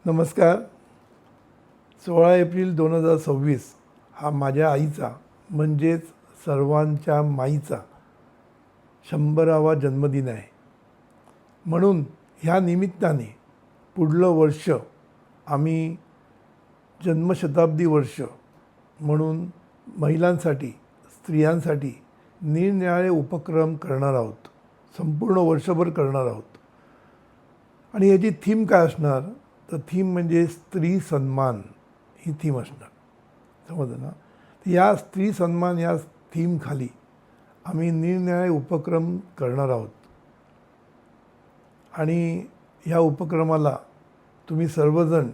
नमस्कार. 16 एप्रिल 2026 हा माझ्या आईचा म्हणजेच सर्वांच्या माईचा 100वा जन्मदिन आहे. म्हणून ह्या निमित्ताने पुढलं वर्ष आम्ही जन्मशताब्दी वर्ष म्हणून महिलांसाठी, स्त्रियांसाठी निरनिराळे उपक्रम करणार आहोत. संपूर्ण वर्षभर करणार आहोत. आणि याची थीम काय असणार? तर थीम म्हणजे स्त्री सन्मान ही थीम असणार. समजलं ना? तर या स्त्री सन्मान या थीमखाली आम्ही निरनिराळे उपक्रम करणार आहोत. आणि ह्या उपक्रमाला तुम्ही सर्वजण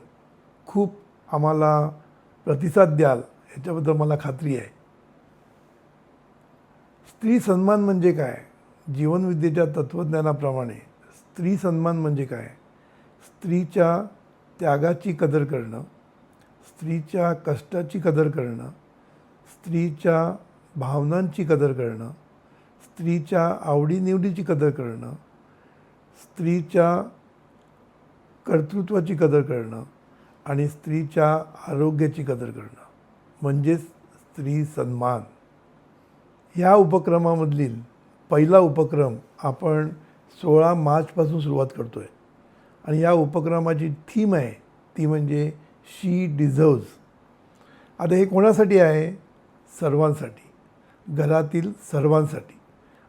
खूप आम्हाला प्रतिसाद द्याल याच्याबद्दल मला खात्री आहे. स्त्री सन्मान म्हणजे काय? जीवनविद्येच्या तत्त्वज्ञानाप्रमाणे स्त्री सन्मान म्हणजे काय? स्त्रीच्या त्यागाची कदर करणं, स्त्रीच्या कष्टाची कदर करणं, स्त्रीच्या भावनांची कदर करणं, स्त्रीच्या आवडीनिवडीची कदर करणं, स्त्रीच्या कर्तृत्वाची कदर करणं आणि स्त्रीच्या आरोग्याची कदर करणं म्हणजेच स्त्री सन्मान. ह्या उपक्रमामधील पहिला उपक्रम आपण 16 मार्चपासून सुरुवात करतो आहे. आणि या उपक्रमाची थीम आहे ती म्हणजे शी डिझर्व्स. आता हे कोणासाठी आहे? सर्वांसाठी, घरातील सर्वांसाठी.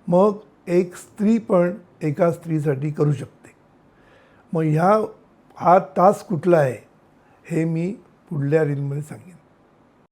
मग एक स्त्री पण एका स्त्रीसाठी करू शकते. मग हा टास्क कुठला आहे हे मी पुढल्या रीलमध्ये सांगेन.